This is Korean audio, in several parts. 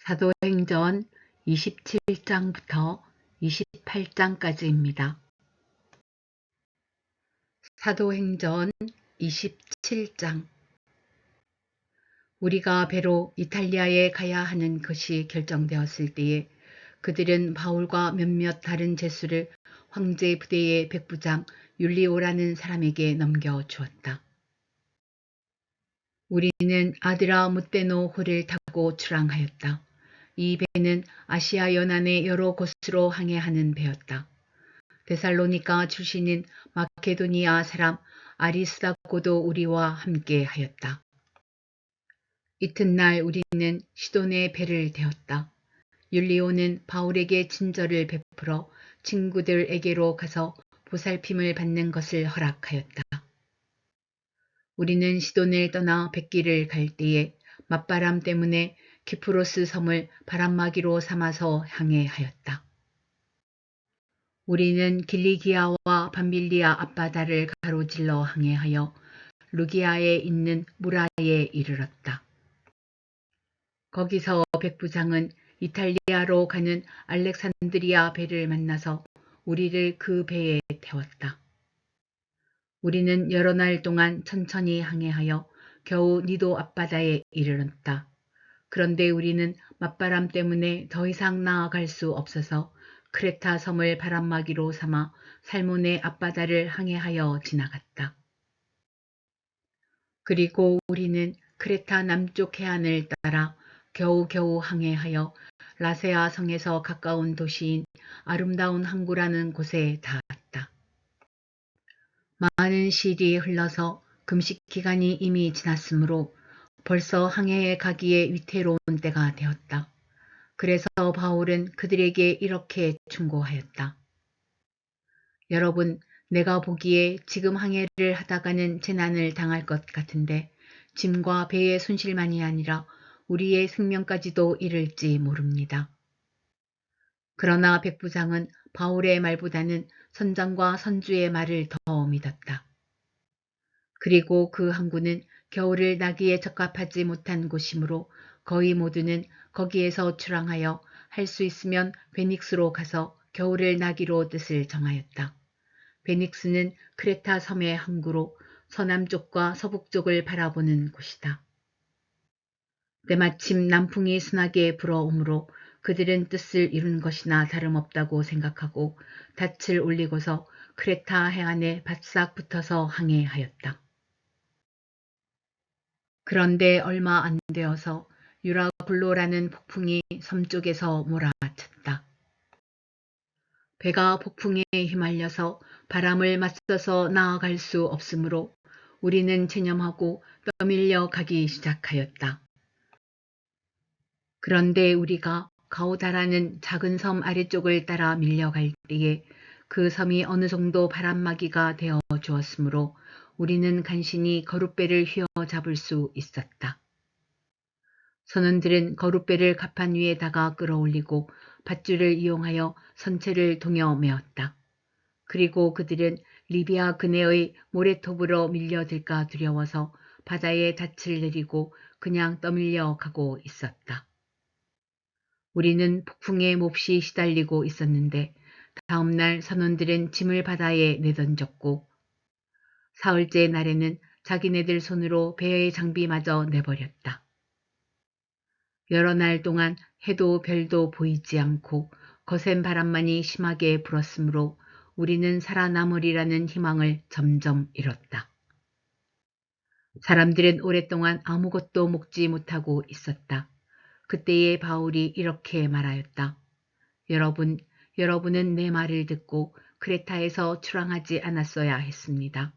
사도행전 27장부터 28장까지입니다. 사도행전 27장. 우리가 배로 이탈리아에 가야 하는 것이 결정되었을 때에 그들은 바울과 몇몇 다른 제수를 황제 부대의 백부장 율리오라는 사람에게 넘겨주었다. 우리는 아드라무떼노호를 타고 출항하였다. 이 배는 아시아 연안의 여러 곳으로 항해하는 배였다. 데살로니가 출신인 마케도니아 사람 아리스다고도 우리와 함께 하였다. 이튿날 우리는 시돈의 배를 태웠다. 율리오는 바울에게 친절을 베풀어 친구들에게로 가서 보살핌을 받는 것을 허락하였다. 우리는 시돈을 떠나 뱃길을 갈 때에 맞바람 때문에 키프로스 섬을 바람막이로 삼아서 항해하였다. 우리는 길리기아와 밤빌리아 앞바다를 가로질러 항해하여 루기아에 있는 무라에 이르렀다. 거기서 백부장은 이탈리아로 가는 알렉산드리아 배를 만나서 우리를 그 배에 태웠다. 우리는 여러 날 동안 천천히 항해하여 겨우 니도 앞바다에 이르렀다. 그런데 우리는 맞바람 때문에 더 이상 나아갈 수 없어서 크레타 섬을 바람막이로 삼아 살몬의 앞바다를 항해하여 지나갔다. 그리고 우리는 크레타 남쪽 해안을 따라 겨우겨우 항해하여 라세아 성에서 가까운 도시인 아름다운 항구라는 곳에 닿았다. 많은 시일이 흘러서 금식 기간이 이미 지났으므로 벌써 항해에 가기에 위태로운 때가 되었다. 그래서 바울은 그들에게 이렇게 충고하였다. 여러분, 내가 보기에 지금 항해를 하다가는 재난을 당할 것 같은데 짐과 배의 손실만이 아니라 우리의 생명까지도 이를지 모릅니다. 그러나 백부장은 바울의 말보다는 선장과 선주의 말을 더 믿었다. 그리고 그 항구는 겨울을 나기에 적합하지 못한 곳이므로 거의 모두는 거기에서 출항하여 할 수 있으면 베닉스로 가서 겨울을 나기로 뜻을 정하였다. 베닉스는 크레타 섬의 항구로 서남쪽과 서북쪽을 바라보는 곳이다. 때마침 남풍이 순하게 불어오므로 그들은 뜻을 이룬 것이나 다름없다고 생각하고 닻을 올리고서 크레타 해안에 바싹 붙어서 항해하였다. 그런데 얼마 안 되어서 유라굴로라는 폭풍이 섬 쪽에서 몰아쳤다. 배가 폭풍에 휘말려서 바람을 맞서서 나아갈 수 없으므로 우리는 체념하고 떠밀려 가기 시작하였다. 그런데 우리가 가오다라는 작은 섬 아래쪽을 따라 밀려갈 때에 그 섬이 어느 정도 바람막이가 되어 주었으므로 우리는 간신히 거룻배를 휘어잡을 수 있었다. 선원들은 거룻배를 갑판 위에다가 끌어올리고 밧줄을 이용하여 선체를 동여 메었다. 그리고 그들은 리비아 근해의 모래톱으로 밀려들까 두려워서 바다에 닻을 내리고 그냥 떠밀려 가고 있었다. 우리는 폭풍에 몹시 시달리고 있었는데 다음날 선원들은 짐을 바다에 내던졌고 사흘째 날에는 자기네들 손으로 배의 장비마저 내버렸다. 여러 날 동안 해도 별도 보이지 않고 거센 바람만이 심하게 불었으므로 우리는 살아남으리라는 희망을 점점 잃었다. 사람들은 오랫동안 아무것도 먹지 못하고 있었다. 그때에 바울이 이렇게 말하였다. 여러분은 내 말을 듣고 크레타에서 출항하지 않았어야 했습니다.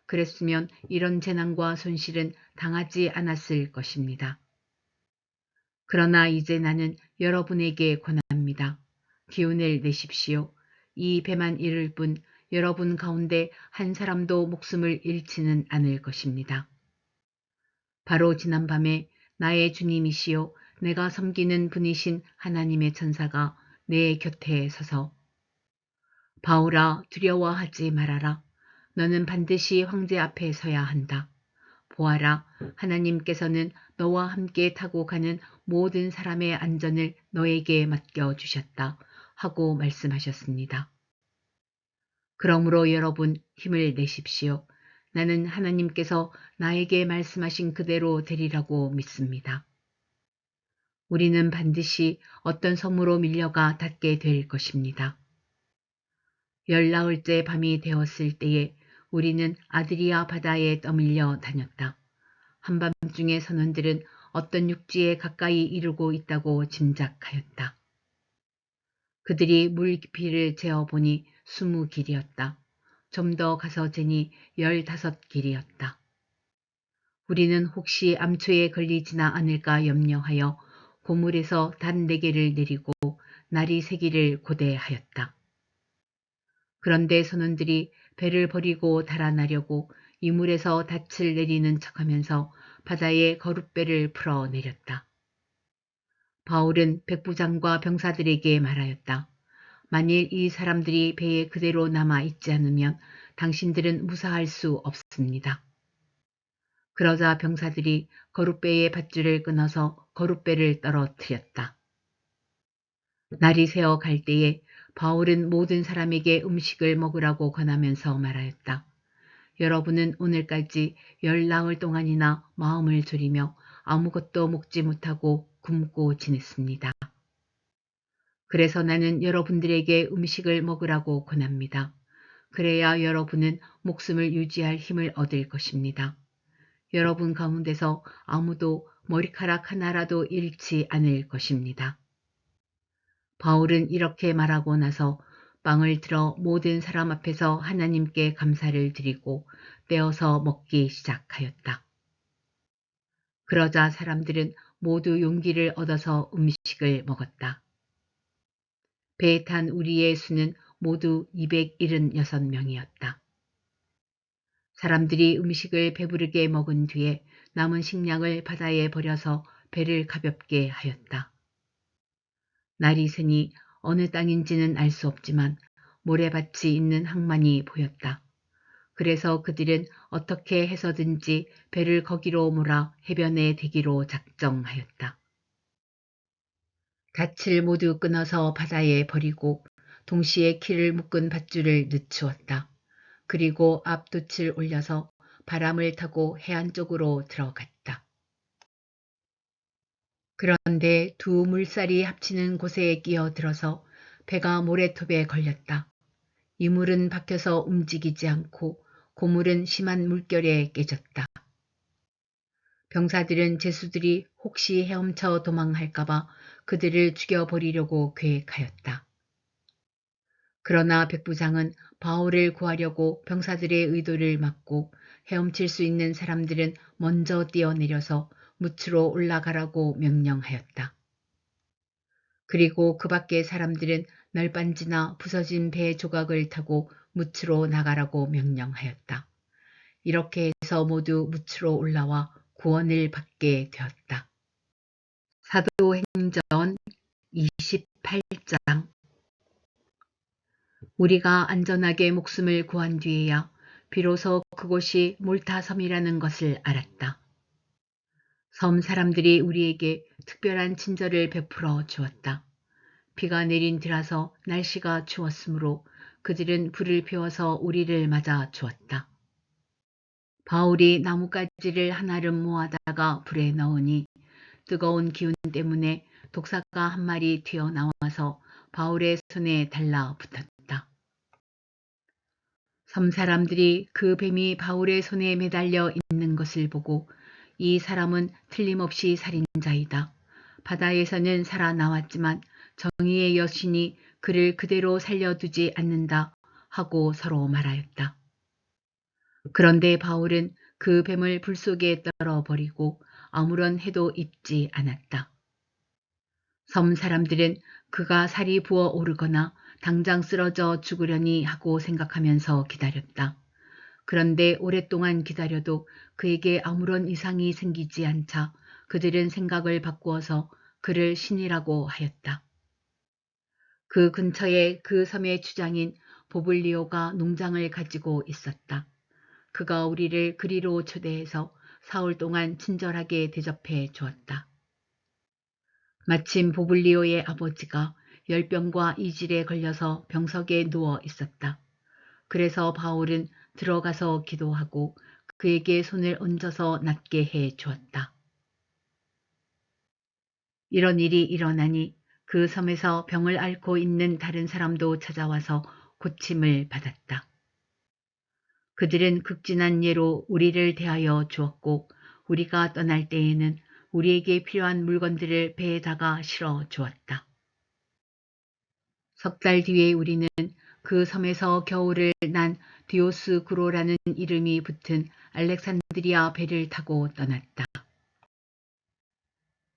그랬으면 이런 재난과 손실은 당하지 않았을 것입니다. 그러나 이제 나는 여러분에게 권합니다. 기운을 내십시오. 이 배만 이를 뿐 여러분 가운데 한 사람도 목숨을 잃지는 않을 것입니다. 바로 지난밤에 나의 주님이시요 내가 섬기는 분이신 하나님의 천사가 내 곁에 서서 바울아 두려워하지 말아라. 너는 반드시 황제 앞에 서야 한다. 보아라, 하나님께서는 너와 함께 타고 가는 모든 사람의 안전을 너에게 맡겨주셨다 하고 말씀하셨습니다. 그러므로 여러분 힘을 내십시오. 나는 하나님께서 나에게 말씀하신 그대로 되리라고 믿습니다. 우리는 반드시 어떤 섬으로 밀려가 닿게 될 것입니다. 14일째 밤이 되었을 때에 우리는 아드리아 바다에 떠밀려 다녔다. 한밤중에 선원들은 어떤 육지에 가까이 이르고 있다고 짐작하였다. 그들이 물 깊이를 재어보니 20길이었다. 좀 더 가서 재니 15길이었다. 우리는 혹시 암초에 걸리지나 않을까 염려하여 고물에서 단 4개를 내리고 날이 새기를 고대하였다. 그런데 선원들이 배를 버리고 달아나려고 이물에서 닻을 내리는 척하면서 바다에 거룻배를 풀어 내렸다. 바울은 백부장과 병사들에게 말하였다. 만일 이 사람들이 배에 그대로 남아 있지 않으면 당신들은 무사할 수 없습니다. 그러자 병사들이 거룻배의 밧줄을 끊어서 거룻배를 떨어뜨렸다. 날이 새어 갈 때에 바울은 모든 사람에게 음식을 먹으라고 권하면서 말하였다. 여러분은 오늘까지 14일 동안이나 마음을 졸이며 아무것도 먹지 못하고 굶고 지냈습니다. 그래서 나는 여러분들에게 음식을 먹으라고 권합니다. 그래야 여러분은 목숨을 유지할 힘을 얻을 것입니다. 여러분 가운데서 아무도 머리카락 하나라도 잃지 않을 것입니다. 바울은 이렇게 말하고 나서 빵을 들어 모든 사람 앞에서 하나님께 감사를 드리고 떼어서 먹기 시작하였다. 그러자 사람들은 모두 용기를 얻어서 음식을 먹었다. 배에 탄 우리의 수는 모두 276명이었다. 사람들이 음식을 배부르게 먹은 뒤에 남은 식량을 바다에 버려서 배를 가볍게 하였다. 날이 새니 어느 땅인지는 알 수 없지만 모래밭이 있는 항만이 보였다. 그래서 그들은 어떻게 해서든지 배를 거기로 몰아 해변에 대기로 작정하였다. 닻을 모두 끊어서 바다에 버리고 동시에 키를 묶은 밧줄을 늦추었다. 그리고 앞돛을 올려서 바람을 타고 해안 쪽으로 들어갔다. 그런데 두 물살이 합치는 곳에 끼어들어서 배가 모래톱에 걸렸다. 이 물은 박혀서 움직이지 않고 고물은 심한 물결에 깨졌다. 병사들은 제수들이 혹시 헤엄쳐 도망할까봐 그들을 죽여버리려고 계획하였다. 그러나 백부장은 바울을 구하려고 병사들의 의도를 막고 헤엄칠 수 있는 사람들은 먼저 뛰어내려서 뭇으로 올라가라고 명령하였다. 그리고 그 밖의 사람들은 널빤지나 부서진 배 조각을 타고 뭇으로 나가라고 명령하였다. 이렇게 해서 모두 뭇으로 올라와 구원을 받게 되었다. 사도행전 28장. 우리가 안전하게 목숨을 구한 뒤에야 비로소 그곳이 몰타섬이라는 것을 알았다. 섬 사람들이 우리에게 특별한 친절을 베풀어 주었다. 비가 내린 뒤라서 날씨가 추웠으므로 그들은 불을 피워서 우리를 맞아 주었다. 바울이 나뭇가지를 한아름 모아다가 불에 넣으니 뜨거운 기운 때문에 독사가 한 마리 튀어나와서 바울의 손에 달라붙었다. 섬 사람들이 그 뱀이 바울의 손에 매달려 있는 것을 보고 이 사람은 틀림없이 살인자이다. 바다에서는 살아나왔지만 정의의 여신이 그를 그대로 살려두지 않는다 하고 서로 말하였다. 그런데 바울은 그 뱀을 불 속에 떨어버리고 아무런 해도 입지 않았다. 섬 사람들은 그가 살이 부어 오르거나 당장 쓰러져 죽으려니 하고 생각하면서 기다렸다. 그런데 오랫동안 기다려도 그에게 아무런 이상이 생기지 않자 그들은 생각을 바꾸어서 그를 신이라고 하였다. 그 근처에 그 섬의 주장인 보블리오가 농장을 가지고 있었다. 그가 우리를 그리로 초대해서 사흘 동안 친절하게 대접해 주었다. 마침 보블리오의 아버지가 열병과 이질에 걸려서 병석에 누워 있었다. 그래서 바울은 들어가서 기도하고 그에게 손을 얹어서 낫게 해 주었다. 이런 일이 일어나니 그 섬에서 병을 앓고 있는 다른 사람도 찾아와서 고침을 받았다. 그들은 극진한 예로 우리를 대하여 주었고 우리가 떠날 때에는 우리에게 필요한 물건들을 배에다가 실어 주었다. 석 달 뒤에 우리는 그 섬에서 겨울을 난 디오스구로라는 이름이 붙은 알렉산드리아 배를 타고 떠났다.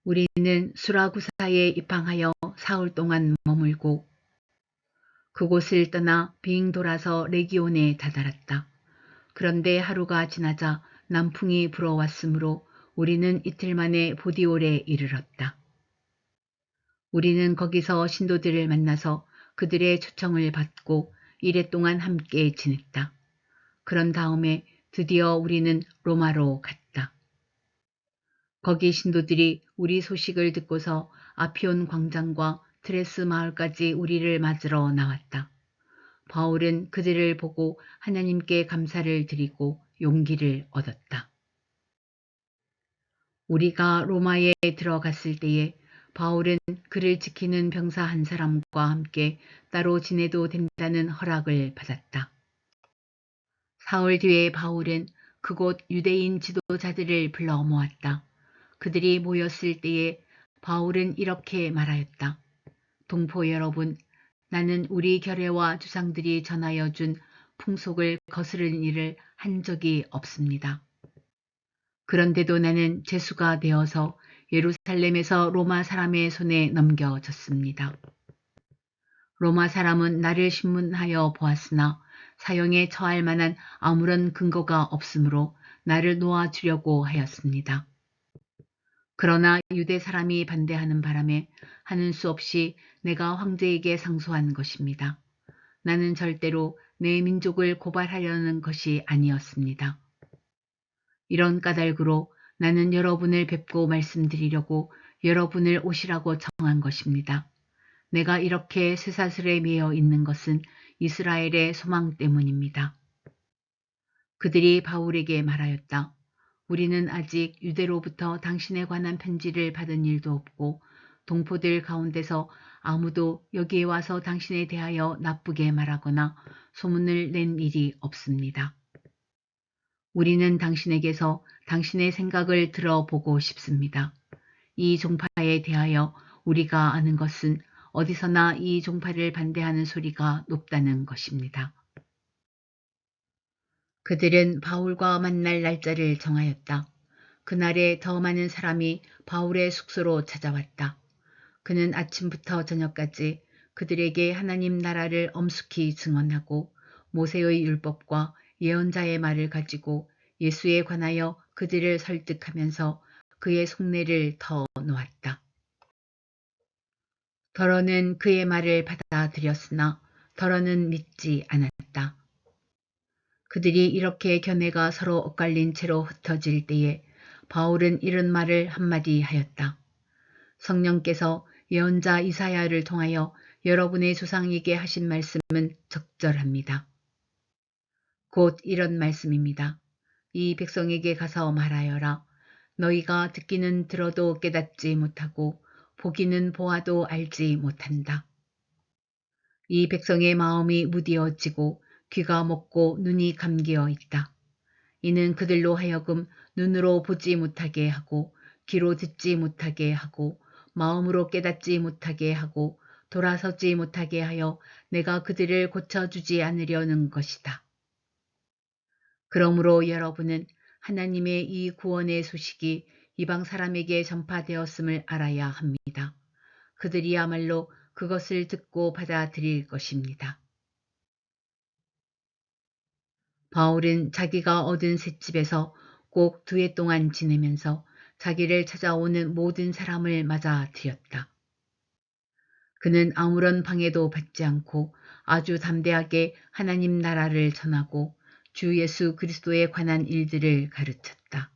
우리는 수라구사에 입항하여 사흘 동안 머물고 그곳을 떠나 빙 돌아서 레기온에 다다랐다. 그런데 하루가 지나자 남풍이 불어왔으므로 우리는 이틀 만에 보디올에 이르렀다. 우리는 거기서 신도들을 만나서 그들의 초청을 받고 이래 동안 함께 지냈다. 그런 다음에 드디어 우리는 로마로 갔다. 거기 신도들이 우리 소식을 듣고서 아피온 광장과 트레스 마을까지 우리를 맞으러 나왔다. 바울은 그들을 보고 하나님께 감사를 드리고 용기를 얻었다. 우리가 로마에 들어갔을 때에 바울은 그를 지키는 병사 한 사람과 함께 따로 지내도 된다는 허락을 받았다. 사흘 뒤에 바울은 그곳 유대인 지도자들을 불러 모았다. 그들이 모였을 때에 바울은 이렇게 말하였다. 동포 여러분, 나는 우리 결례와 주상들이 전하여 준 풍속을 거스른 일을 한 적이 없습니다. 그런데도 나는 죄수가 되어서 예루살렘에서 로마 사람의 손에 넘겨졌습니다. 로마 사람은 나를 신문하여 보았으나 사형에 처할 만한 아무런 근거가 없으므로 나를 놓아주려고 하였습니다. 그러나 유대 사람이 반대하는 바람에 하는 수 없이 내가 황제에게 상소한 것입니다. 나는 절대로 내 민족을 고발하려는 것이 아니었습니다. 이런 까닭으로 나는 여러분을 뵙고 말씀드리려고 여러분을 오시라고 청한 것입니다. 내가 이렇게 쇠사슬에 매여 있는 것은 이스라엘의 소망 때문입니다. 그들이 바울에게 말하였다. 우리는 아직 유대로부터 당신에 관한 편지를 받은 일도 없고 동포들 가운데서 아무도 여기에 와서 당신에 대하여 나쁘게 말하거나 소문을 낸 일이 없습니다. 우리는 당신에게서 당신의 생각을 들어보고 싶습니다. 이 종파에 대하여 우리가 아는 것은 어디서나 이 종파를 반대하는 소리가 높다는 것입니다. 그들은 바울과 만날 날짜를 정하였다. 그날에 더 많은 사람이 바울의 숙소로 찾아왔다. 그는 아침부터 저녁까지 그들에게 하나님 나라를 엄숙히 증언하고 모세의 율법과 예언자의 말을 가지고 예수에 관하여 그들을 설득하면서 그의 속내를 더 놓았다. 더러는 그의 말을 받아들였으나 더러는 믿지 않았다. 그들이 이렇게 견해가 서로 엇갈린 채로 흩어질 때에 바울은 이런 말을 한마디 하였다. 성령께서 예언자 이사야를 통하여 여러분의 조상에게 하신 말씀은 적절합니다. 곧 이런 말씀입니다. 이 백성에게 가서 말하여라. 너희가 듣기는 들어도 깨닫지 못하고 보기는 보아도 알지 못한다. 이 백성의 마음이 무디어지고 귀가 먹고 눈이 감기어 있다. 이는 그들로 하여금 눈으로 보지 못하게 하고 귀로 듣지 못하게 하고 마음으로 깨닫지 못하게 하고 돌아서지 못하게 하여 내가 그들을 고쳐주지 않으려는 것이다. 그러므로 여러분은 하나님의 이 구원의 소식이 이방 사람에게 전파되었음을 알아야 합니다. 그들이야말로 그것을 듣고 받아들일 것입니다. 바울은 자기가 얻은 셋집에서 꼭 2해 동안 지내면서 자기를 찾아오는 모든 사람을 맞아들였다. 그는 아무런 방해도 받지 않고 아주 담대하게 하나님 나라를 전하고 주 예수 그리스도에 관한 일들을 가르쳤다.